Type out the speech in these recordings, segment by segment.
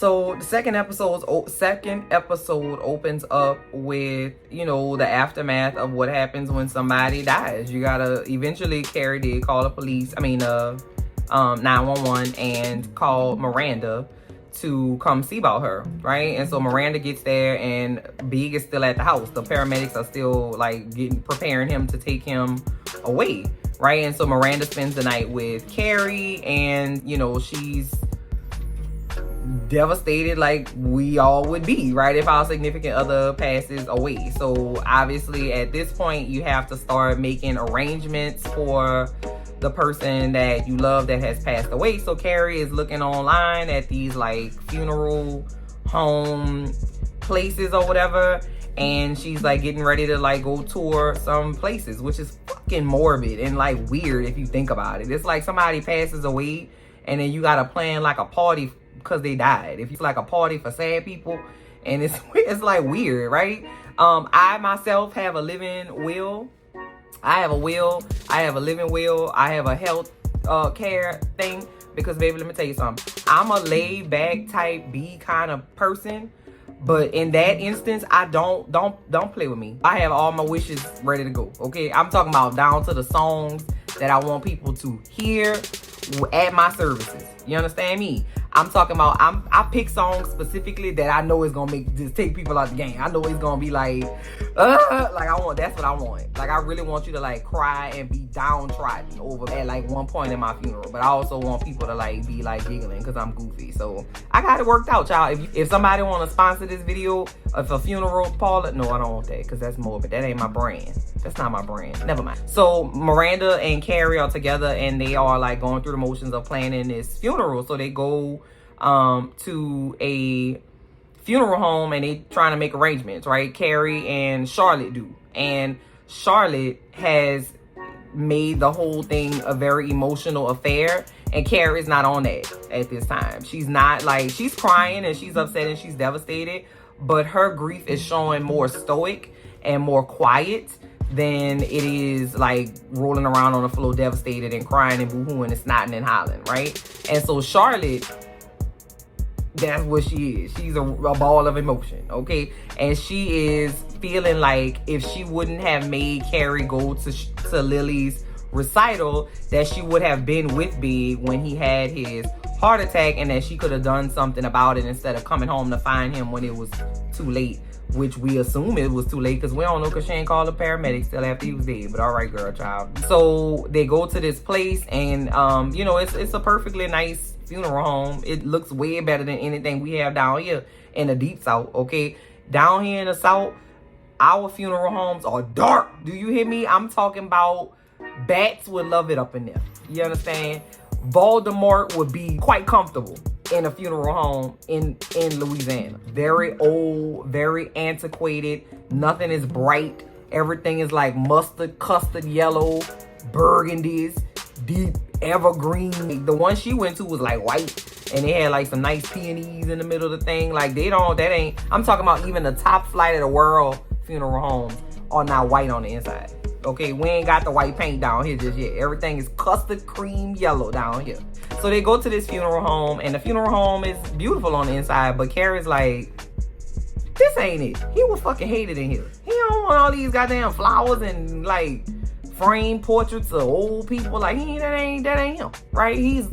So the second episode opens up with, you know, the aftermath of what happens when somebody dies. You gotta eventually, Carrie did call the police. 911 and call Miranda to come see about her, right? And so Miranda gets there and Big is still at the house. The paramedics are still like preparing him to take him away, right? And so Miranda spends the night with Carrie, and you know, she's devastated like we all would be, right, if our significant other passes away. So obviously at this point you have to start making arrangements for the person that you love that has passed away. So Carrie is looking online at these like funeral home places or whatever, and she's like getting ready to like go tour some places, which is fucking morbid and like weird if you think about it. It's like somebody passes away and then you gotta plan like a party because they died. If it's like a party for sad people, and it's like weird, right? I myself have a living will. I have a will. I have a living will. I have a health care thing, because baby, let me tell you something. I'm a laid back type B kind of person, but in that instance, I don't play with me. I have all my wishes ready to go. Okay, I'm talking about down to the songs that I want people to hear at my services. You understand me? I'm talking about, I pick songs specifically that I know is gonna just take people out the game. I know it's gonna be like that's what I want. Like, I really want you to like cry and be downtrodden over at like one point in my funeral. But I also want people to like be like giggling because I'm goofy. So I got it worked out, y'all. If somebody want to sponsor this video of a funeral parlor, no, I don't want that, because that's morbid. That ain't my brand. That's not my brand. Never mind. So Miranda and Carrie are together, and they are like going through the motions of planning this funeral. So they go to a funeral home and they trying to make arrangements, right? Carrie and Charlotte do. And Charlotte has made the whole thing a very emotional affair, and Carrie's not on that at this time. She's not like, she's crying and she's upset and she's devastated, but her grief is showing more stoic and more quiet than it is like rolling around on the floor devastated and crying and boo-hooing and snotting and hollering, right? And so Charlotte, that's what she is. She's a ball of emotion, okay? And she is feeling like if she wouldn't have made Carrie go to Lily's recital, that she would have been with Big when he had his heart attack, and that she could have done something about it instead of coming home to find him when it was too late, which we assume it was too late because we don't know, because she ain't called the paramedics till after he was dead. But all right, girl, child. So they go to this place, and you know, it's a perfectly nice funeral home. It looks way better than anything we have down here in the deep south, okay? Down here in the south, our funeral homes are dark. Do you hear me? I'm talking about bats would love it up in there. You understand? Voldemort would be quite comfortable in a funeral home in Louisiana. Very old, very antiquated. Nothing is bright. Everything is like mustard, custard yellow, burgundies, deep evergreen. The one she went to was like white, and they had like some nice peonies in the middle of the thing. Like, I'm talking about even the top flight of the world funeral homes are not white on the inside. Okay, we ain't got the white paint down here just yet. Everything is custard cream yellow down here. So they go to this funeral home, and the funeral home is beautiful on the inside, but Carrie's like, this ain't it. He would fucking hate it in here. He don't want all these goddamn flowers and like framed portraits of old people. Like, that ain't him, right? He's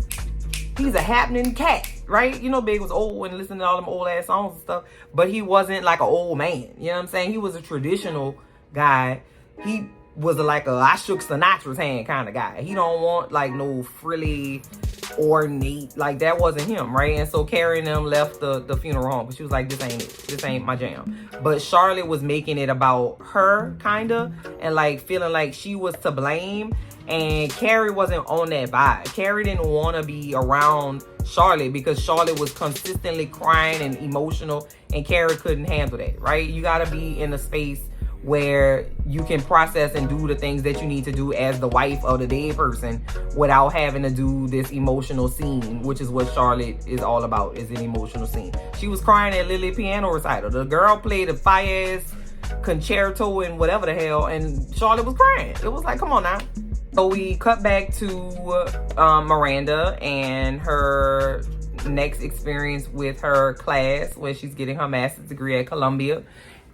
a happening cat, right? You know, Big was old and listening to all them old ass songs and stuff, but he wasn't like an old man. You know what I'm saying? He was a traditional guy. He was like a I shook Sinatra's hand kind of guy. He don't want like no frilly, ornate, like that wasn't him, right? And so Carrie and them left the funeral home, but she was like, this ain't it. This ain't my jam. But Charlotte was making it about her, kind of, and like feeling like she was to blame. And Carrie wasn't on that vibe. Carrie didn't want to be around Charlotte because Charlotte was consistently crying and emotional, and Carrie couldn't handle that, right? You got to be in a space where you can process and do the things that you need to do as the wife of the dead person without having to do this emotional scene, which is what Charlotte is all about, is an emotional scene. She was crying at Lily piano recital. The girl played a fire-ass concerto and whatever the hell, and Charlotte was crying. It was like, come on now. So we cut back to Miranda and her next experience with her class where she's getting her master's degree at Columbia.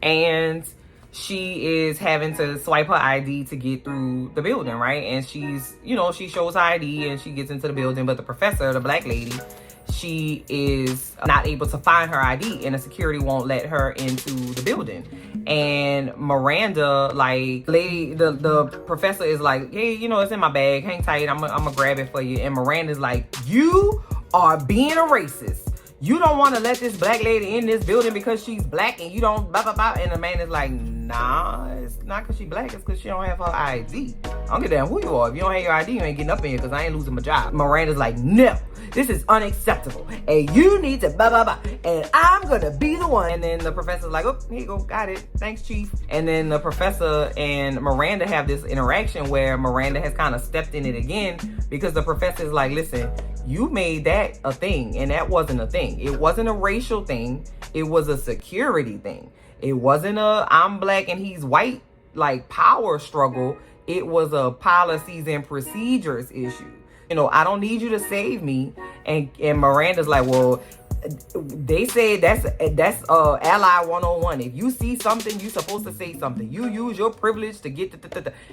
And she is having to swipe her ID to get through the building, right? And she's, you know, she shows her ID and she gets into the building, but the professor, the black lady, she is not able to find her ID and the security won't let her into the building. And Miranda, like, the professor is like, hey, you know, it's in my bag, hang tight, I'm gonna grab it for you. And Miranda's like, you are being a racist. You don't want to let this black lady in this building because she's black and you don't blah, blah, blah. And the man is like, nah, it's not because she's black. It's because she don't have her ID. I don't give a damn who you are. If you don't have your ID, you ain't getting up in here because I ain't losing my job. Miranda's like, no, this is unacceptable. And you need to blah, blah, blah. And I'm going to be the one. And then the professor's like, oh, here you go. Got it. Thanks, chief. And then the professor and Miranda have this interaction where Miranda has kind of stepped in it again because the professor's like, listen, you made that a thing and that wasn't a thing. It wasn't a racial thing. It was a security thing. It wasn't a I'm black and he's white like power struggle. It was a policies and procedures issue. You know, I don't need you to save me. And Miranda's like, well, they say that's ally 101. If you see something, you supposed to say something. You use your privilege to get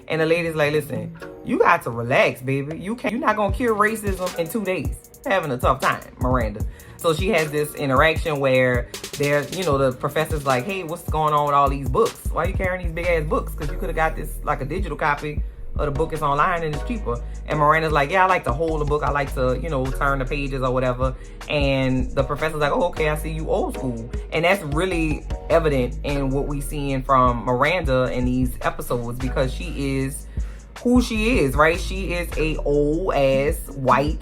and the lady's like, listen, you got to relax, baby. You're not gonna cure racism in 2 days. Having a tough time, Miranda. So she has this interaction where the professor's like, hey, what's going on with all these books? Why are you carrying these big ass books? Because you could have got this like a digital copy of the book is online and it's cheaper. And Miranda's like, yeah, I like to hold the book. I like to, turn the pages or whatever. And the professor's like, oh, okay, I see you old school. And that's really evident in what we seeing from Miranda in these episodes because she is who she is, right? She is a old ass white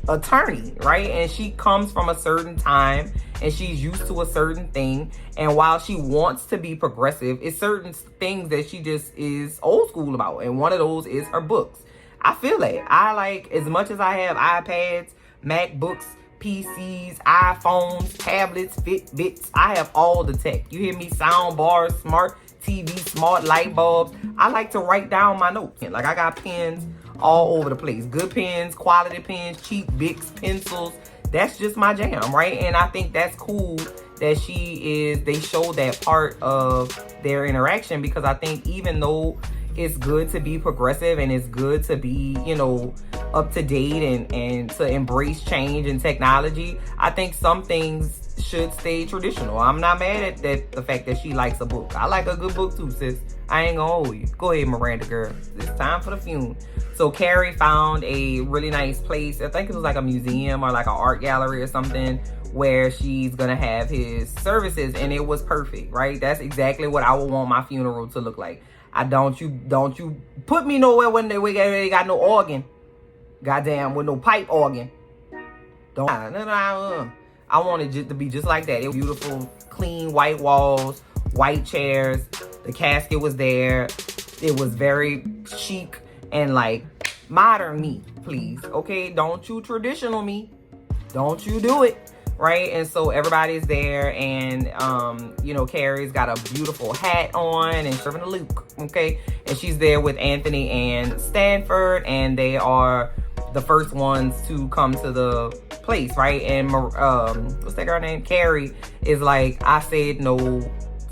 attorney, right? And she comes from a certain time and she's used to a certain thing. And while she wants to be progressive, it's certain things that she just is old school about. And one of those is her books. I feel that. I like, as much as I have iPads, MacBooks, PCs, iPhones, tablets, Fitbits, I have all the tech. You hear me? Sound bars, smart TV, smart light bulbs. I like to write down my notes. Like I got pens all over the place. Good pens, quality pens, cheap Bics, pencils. That's just my jam, right? And I think that's cool that they show that part of their interaction because I think even though it's good to be progressive and it's good to be, up to date and to embrace change and technology, I think some things should stay traditional. I'm not mad at the fact that she likes a book. I like a good book too, sis. I ain't gonna hold you. Go ahead, Miranda girl. It's time for the fume. So Carrie found a really nice place. I think it was like a museum or like an art gallery or something where she's gonna have his services, and it was perfect, right? That's exactly what I would want my funeral to look like. Don't you put me nowhere when they got no organ. Goddamn, with no pipe organ. I want it just to be just like that. It was beautiful, clean white walls, white chairs. The casket was there. It was very chic and like modern me, please. Okay, don't you traditional me. Don't you do it. Right? And so everybody's there and, Carrie's got a beautiful hat on and serving a Luke. Okay. And she's there with Anthony and Stanford, and they are the first ones to come to the place, right? And what's that girl name? Carrie is like, I said no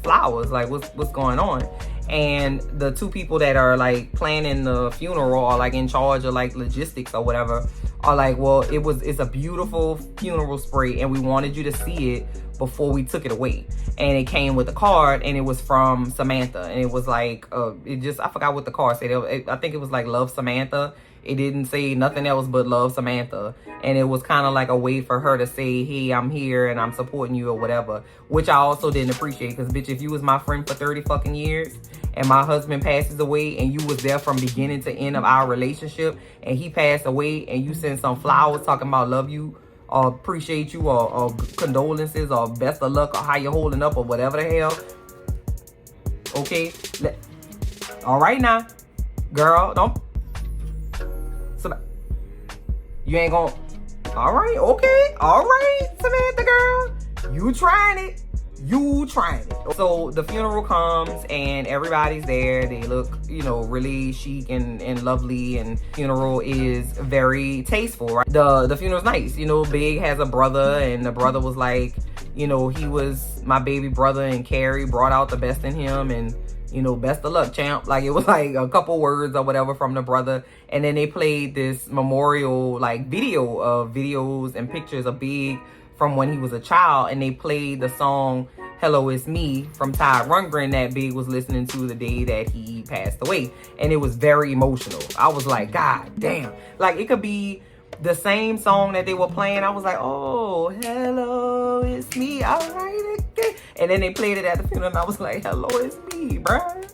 flowers. Like, what's going on? And the two people that are like planning the funeral or like in charge of like logistics or whatever are like, well, it's a beautiful funeral spray and we wanted you to see it before we took it away. And it came with a card and it was from Samantha. And it was like, I forgot what the card said. I think it was like Love Samantha. It didn't say nothing else but Love Samantha. And it was kind of like a way for her to say, hey, I'm here and I'm supporting you or whatever. Which I also didn't appreciate. Because, bitch, if you was my friend for 30 fucking years and my husband passes away and you was there from beginning to end of our relationship and he passed away and you sent some flowers talking about love you or appreciate you or condolences or best of luck or how you holding up or whatever the hell. Okay? All right now. Girl, don't. You ain't gonna. All right, okay. All right, Samantha girl. You trying it. You trying it. So the funeral comes and everybody's there. They look, you know, really chic and lovely, and funeral is very tasteful, right? The funeral's nice. You know, Big has a brother, and the brother was like, you know, he was my baby brother, and Carrie brought out the best in him, and, you know, best of luck, champ. Like, it was like a couple words or whatever from the brother. And then they played this memorial, like, video of videos and pictures of Big from when he was a child, and they played the song Hello It's Me from Todd Rundgren that Big was listening to the day that he passed away, and it was very emotional. I was like, God damn. Like, it could be the same song that they were playing. I was like, oh, hello, it's me, all right, okay. And then they played it at the funeral, and I was like, hello, it's me, bruh.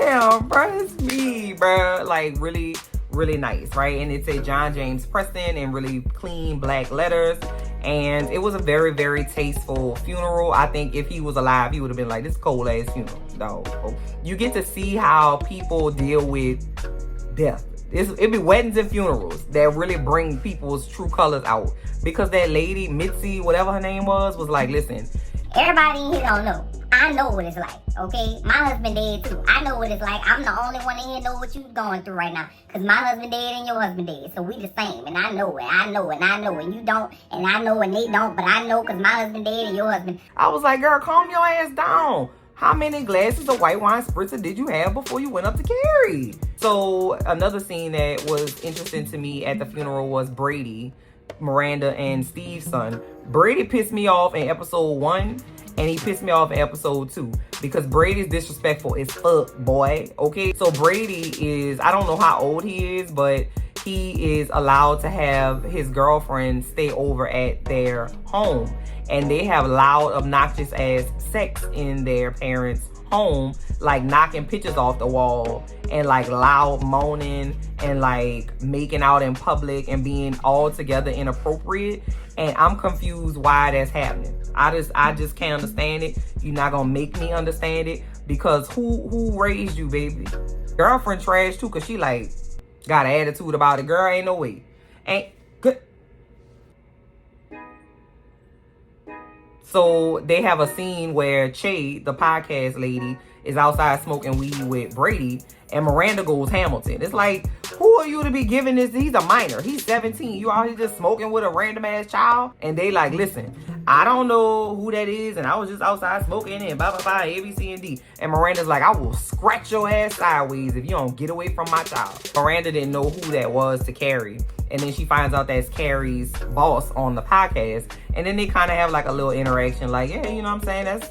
Damn, bruh, it's me, bruh. Like, really, really nice, right? And it said John James Preston in really clean black letters. And it was a very, very tasteful funeral. I think if he was alive, he would have been like, this cold ass funeral, dog. You get to see how people deal with death. It be weddings and funerals that really bring people's true colors out. Because that lady, Mitzi, whatever her name was like, listen. Everybody in here don't know. I know what it's like, okay? My husband dead too. I know what it's like. I'm the only one in here know what you going through right now. Because my husband dead and your husband dead. So we the same. And I know it. I know it. And I know it. And you don't. And I know and they don't. But I know because my husband dead and your husband. I was like, girl, calm your ass down. How many glasses of white wine spritzer did you have before you went up to Carrie? So another scene that was interesting to me at the funeral was Brady, Miranda, and Steve's son. Brady pissed me off in episode 1. And he pissed me off in episode 2 because Brady's disrespectful as fuck, boy. Okay, so Brady is, I don't know how old he is, but he is allowed to have his girlfriend stay over at their home. And they have loud, obnoxious ass sex in their parents' home, like knocking pictures off the wall and like loud moaning and like making out in public and being altogether inappropriate. And I'm confused why that's happening. I just can't understand it. You're not gonna make me understand it, because who raised you, baby? Girlfriend trash too, cause she like got an attitude about it. Girl, ain't no way. Ain't good. So they have a scene where Che, the podcast lady, is outside smoking weed with Brady, and Miranda goes Hamilton. It's like, who are you to be giving this? He's a minor. He's 17. You out here just smoking with a random ass child? And they like, listen, I don't know who that is, and I was just outside smoking and blah, blah, blah, A, B, C, and D. And Miranda's like, I will scratch your ass sideways if you don't get away from my child. Miranda didn't know who that was to Carrie. And then she finds out that's Carrie's boss on the podcast. And then they kind of have like a little interaction like, yeah, you know what I'm saying?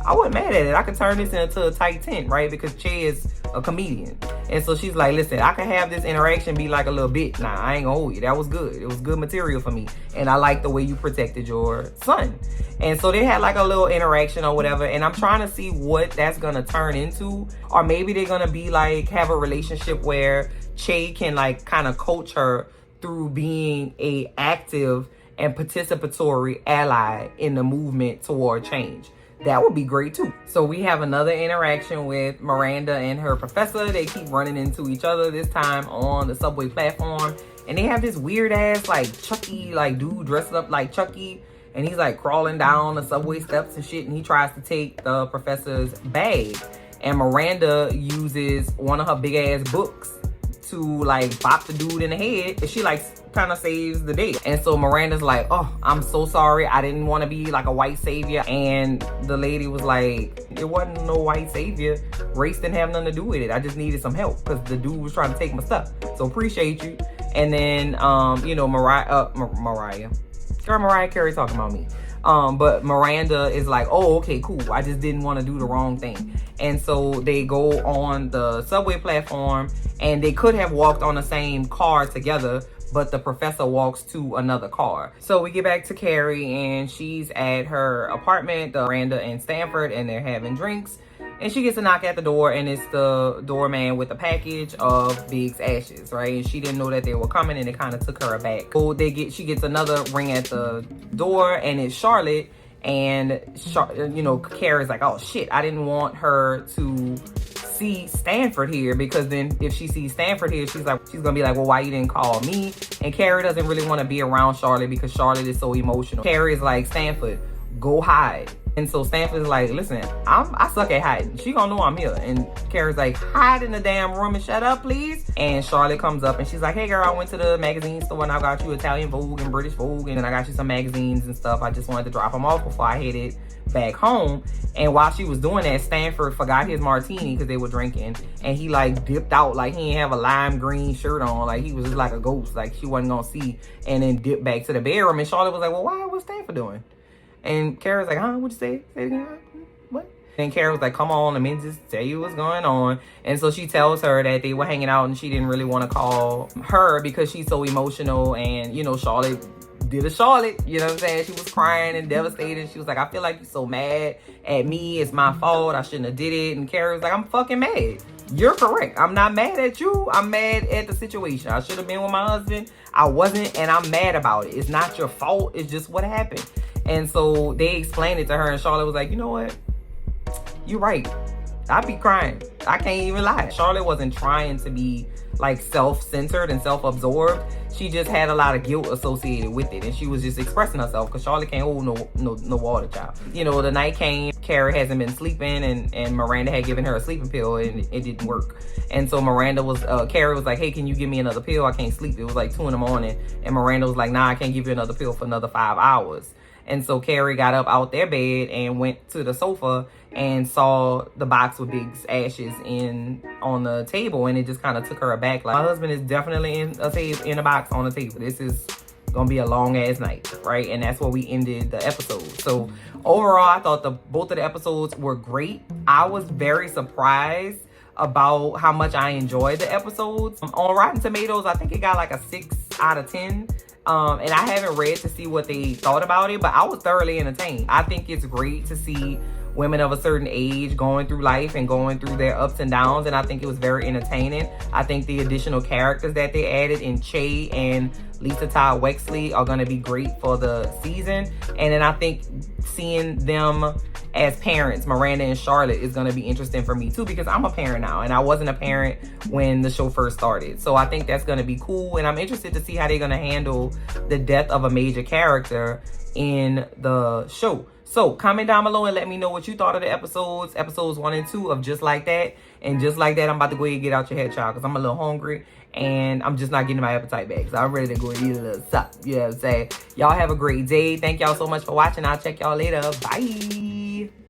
I wasn't mad at it. I could turn this into a tight tent, right? Because Che is a comedian. And so she's like, listen, I can have this interaction be like a little bit. Nah, I ain't gonna hold you. That was good. It was good material for me. And I like the way you protected your son. And so they had like a little interaction or whatever. And I'm trying to see what that's gonna turn into. Or maybe they're gonna be like, have a relationship where Che can like kind of coach her through being a active and participatory ally in the movement toward change. That would be great too. So we have another interaction with Miranda and her professor. They keep running into each other, this time on the subway platform. And they have this weird ass like Chucky, like dude dressed up like Chucky. And he's like crawling down the subway steps and shit. And he tries to take the professor's bag. And Miranda uses one of her big ass books to like bop the dude in the head. And she like kind of saves the day. And so Miranda's like, oh, I'm so sorry. I didn't want to be like a white savior. And the lady was like, it wasn't no white savior. Race didn't have nothing to do with it. I just needed some help because the dude was trying to take my stuff. So appreciate you. And then, you know, Mariah. Girl, Mariah Carey talking about me. But Miranda is like, oh, okay, cool. I just didn't want to do the wrong thing. And so they go on the subway platform, and they could have walked on the same car together, but the professor walks to another car. So we get back to Carrie, and she's at her apartment, Miranda and Stanford, and they're having drinks. And she gets a knock at the door, and it's the doorman with a package of Big's ashes, right? And she didn't know that they were coming, and it kind of took her aback. So she gets another ring at the door, and it's Charlotte. And you know, Carrie's like, oh shit, I didn't want her to see Stanford here, because then if she sees Stanford here, she's gonna be like, well, why you didn't call me? And Carrie doesn't really want to be around Charlotte because Charlotte is so emotional. Carrie is like, Stanford, go hide. And so Stanford's like, listen, I suck at hiding. She gonna know I'm here. And Carrie's like, hide in the damn room and shut up, please. And Charlotte comes up and she's like, hey girl, I went to the magazine store and I got you Italian Vogue and British Vogue, and then I got you some magazines and stuff. I just wanted to drop them off before I headed back home. And while she was doing that, Stanford forgot his martini because they were drinking, and he like dipped out like he didn't have a lime green shirt on, like he was just like a ghost, like she wasn't gonna see, and then dipped back to the bedroom. And Charlotte was like, well, what's Stanford doing? And Carrie's like, what'd you say? Say it again? What? And Carrie was like, come on, let me just tell you what's going on. And so she tells her that they were hanging out and she didn't really want to call her because she's so emotional. And, you know, Charlotte did a Charlotte, you know what I'm saying? She was crying and devastated. She was like, I feel like you're so mad at me. It's my fault. I shouldn't have did it. And Carrie was like, I'm fucking mad. You're correct. I'm not mad at you. I'm mad at the situation. I should have been with my husband. I wasn't, and I'm mad about it. It's not your fault. It's just what happened. And so they explained it to her, and Charlotte was like, you know what? You're right. I be crying. I can't even lie. Charlotte wasn't trying to be like self-centered and self-absorbed. She just had a lot of guilt associated with it, and she was just expressing herself because Charlotte can't hold no water, child. You know, the night came, Carrie hasn't been sleeping, and Miranda had given her a sleeping pill, and it didn't work. And so Carrie was like, hey, can you give me another pill? I can't sleep. It was like 2 a.m, and Miranda was like, nah, I can't give you another pill for another 5 hours. And so Carrie got up out their bed and went to the sofa and saw the box with Big's ashes on the table, and it just kind of took her aback. Like, my husband is definitely in a box on the table. This is gonna be a long ass night, right? And that's where we ended the episode. So overall, I thought both of the episodes were great. I was very surprised about how much I enjoyed the episodes. On Rotten Tomatoes, I think it got like a 6 out of 10. And I haven't read to see what they thought about it, but I was thoroughly entertained. I think it's great to see women of a certain age going through life and going through their ups and downs, and I think it was very entertaining. I think the additional characters that they added in Che and Lisa Todd Wexley are going to be great for the season. And then I think seeing them as parents, Miranda and Charlotte, is going to be interesting for me too, because I'm a parent now and I wasn't a parent when the show first started. So I think that's going to be cool, and I'm interested to see how they're going to handle the death of a major character in the show. So comment down below and let me know what you thought of the episodes 1 and 2 of Just Like That. And just like that, I'm about to go ahead and get out your head, child, because I'm a little hungry and I'm just not getting my appetite back. So I'm ready to go and eat a little something. You know what I'm saying? Y'all have a great day. Thank y'all so much for watching. I'll check y'all later. Bye.